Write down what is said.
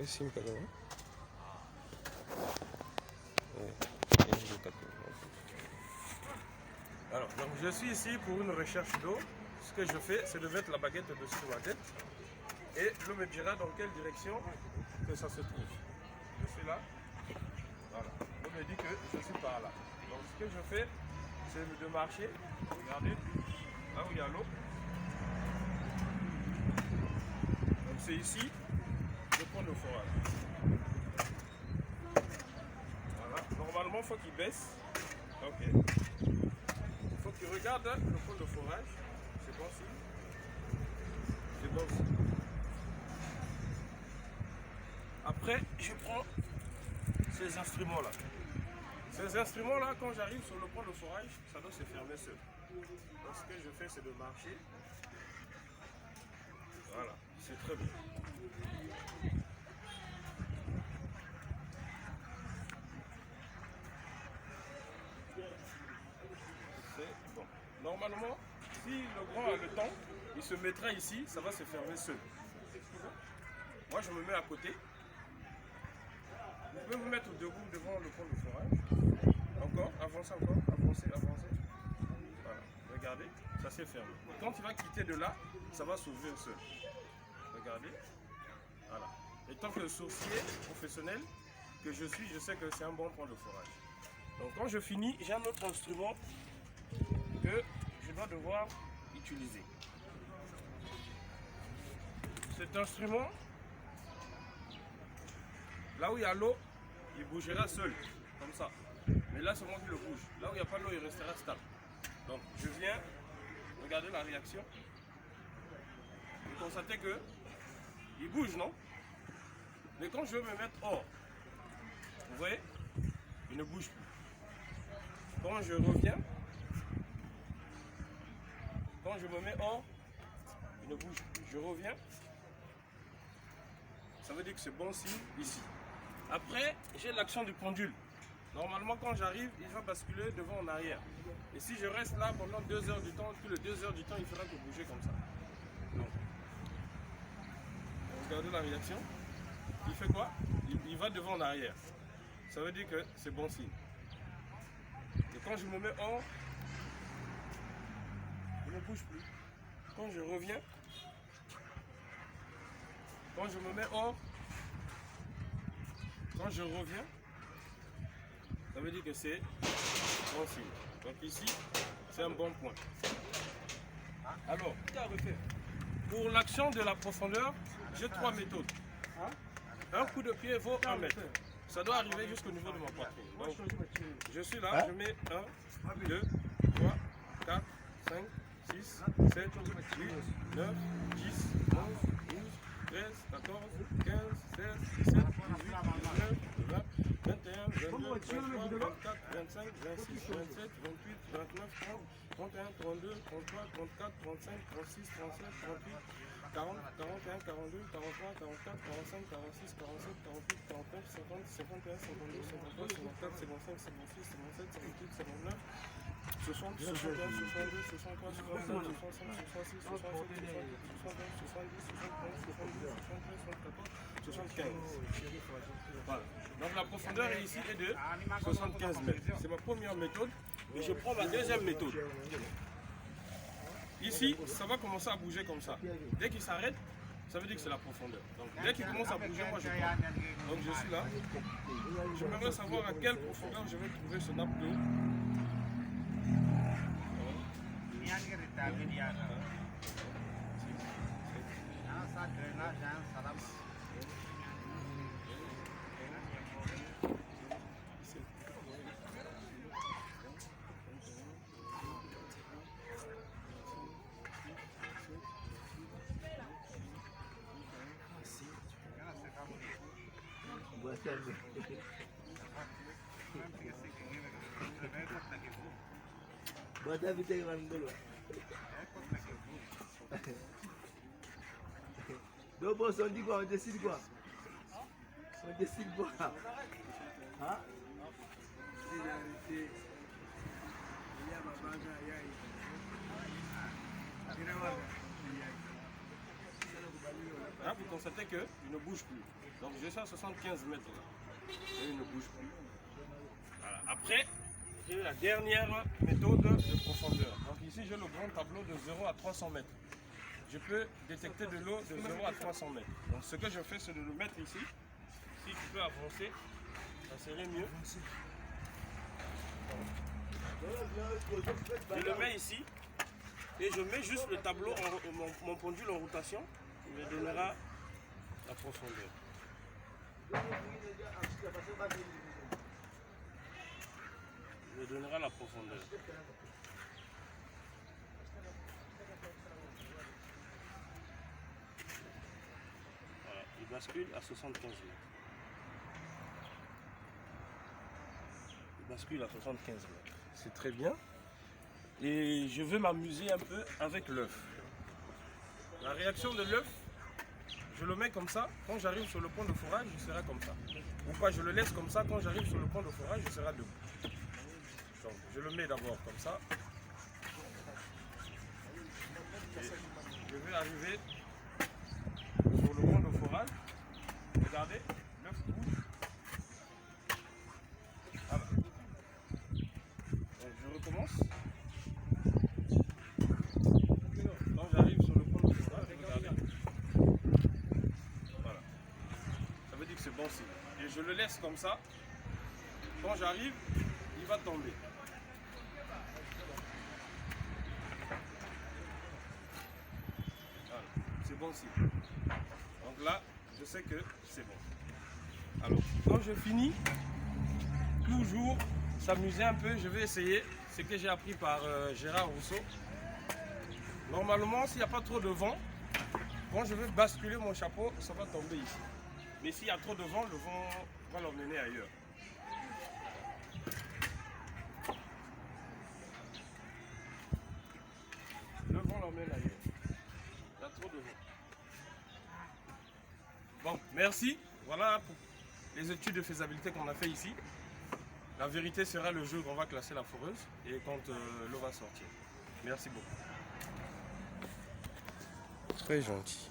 sim, cada um. Alors, donc je suis ici pour une recherche d'eau. Ce que je fais, c'est de mettre la baguette dessus ma tête et l'eau me dira dans quelle direction que ça se trouve. Je suis là, voilà. L'eau me dit que je suis par là. Donc ce que je fais, c'est de marcher. Regardez, là où il y a l'eau. Donc c'est ici le pont de forage. Voilà. Normalement, il faut qu'il baisse. Ok. Il faut qu'il regarde le pont de forage. C'est bon signe. C'est bon signe. Après, je prends ces instruments-là. Ces instruments-là, quand j'arrive sur le pont de forage, ça doit se fermer seul. Donc ce que je fais, c'est de marcher. Voilà, c'est très bien. C'est bon. Normalement, si le grand a le temps, il se mettra ici, ça va se fermer seul. Moi, je me mets à côté. Vous pouvez vous mettre debout devant le pont de forage. Encore, avancez, avancez. Voilà, regardez, ça s'est fermé. Et quand il va quitter de là, ça va s'ouvrir seul. Regardez, voilà. Et tant que sourcier professionnel que je suis, je sais que c'est un bon pont de forage. Donc quand je finis, j'ai un autre instrument que je dois devoir utiliser. Cet instrument, là où il y a l'eau, il bougera seul, comme ça. Mais là, c'est moi qui le bouge. Là où il n'y a pas d'eau, il restera stable. Donc, je viens, regardez la réaction. Vous constatez que il bouge, non? Mais quand je veux me mettre hors, vous voyez, il ne bouge plus. Quand je reviens, quand je me mets hors, il ne bouge plus. Je reviens, ça veut dire que c'est bon signe ici. Après, j'ai l'action du pendule. Normalement, quand j'arrive, il va basculer devant en arrière. Et si je reste là pendant 2 heures du temps, tous les 2 heures du temps, il fera que bouger comme ça. Donc, regardez la réaction. Il fait quoi? Il va devant en arrière. Ça veut dire que c'est bon signe. Et quand je me mets hors, il ne bouge plus. Quand je reviens, quand je me mets hors, quand je reviens, ça veut dire que c'est bon signe. Donc ici, c'est un bon point. Alors, pour l'action de la profondeur, j'ai 3 méthodes. Un coup de pied vaut 1 mètre. Ça doit arriver jusqu'au niveau de ma poitrine. Donc, je suis là, je mets 1, 2, 3, 4, 5, 6, 7, 8, 9, 10, 11, 12, 13, 14, 15, 16, 17, 18, 19, 20, 21, 22, 23, 24, 25, 26, 27, 28, 29, 30, 31, 32, 33, 34, 35, 36, 37, 38, 40, 41, 42, 43, 44, 45, 46, 47, 48, 49, 50, 51, 52, 53, 54, 55, 56, 57, 58, 59, 60, 61, 62, 63, 65, 65, 66, 67, 68, 69, 70, 71, 72, 73, 74, 75. Voilà. Donc la profondeur ici est de 75 mètres. C'est ma première méthode. Et je prends ma deuxième méthode. Ici, ça va commencer à bouger comme ça. Dès qu'il s'arrête, ça veut dire que c'est la profondeur. Donc dès qu'il commence à bouger, moi je prends. Donc je suis là. J'aimerais savoir à quelle profondeur je vais trouver ce nappe d'eau. Bota vita iwan dulu. Do bos on dit quoi? On décide quoi? On décide quoi? Hein? Là, vous constatez qu'il ne bouge plus. Donc, je suis à 75 mètres là. Et il ne bouge plus. Voilà. Après, j'ai la dernière méthode de profondeur. Donc, ici, j'ai le grand tableau de 0 à 300 mètres. Je peux détecter de l'eau de 0 à 300 mètres. Donc, ce que je fais, c'est de le mettre ici. Si tu peux avancer, ça serait mieux. Je le mets ici. Et je mets juste le tableau, mon pendule en rotation. Il me donnera la profondeur. Il me donnera la profondeur. Voilà, il bascule à 75 mètres. Il bascule à 75 mètres. C'est très bien. Et je veux m'amuser un peu avec l'œuf. La réaction de l'œuf, je le mets comme ça. Quand j'arrive sur le point de fourrage, je serai comme ça. Ou pas, je le laisse comme ça. Quand j'arrive sur le point de fourrage, je serai debout. Donc, je le mets d'abord comme ça. Et je vais arriver sur le point de fourrage. Regardez, l'œuf bouge. Voilà. Donc, je recommence. Quand j'arrive sur le point de fourrage, regardez. Voilà. Ça veut dire que c'est bon signe. Et je le laisse comme ça. Quand j'arrive, il va tomber. Voilà. C'est bon signe. Donc là, je sais que c'est bon. Alors, quand je finis, toujours s'amuser un peu, je vais essayer ce que j'ai appris par Gérard Rousseau. Normalement, s'il n'y a pas trop de vent, quand je vais basculer mon chapeau, ça va tomber ici. Mais s'il y a trop de vent, le vent va l'emmener ailleurs. Le vent l'emmène ailleurs. Il y a trop de vent. Bon, merci. Voilà pour les études de faisabilité qu'on a fait ici. La vérité sera le jour où on va classer la foreuse et quand l'eau va sortir. Merci beaucoup. Très gentil.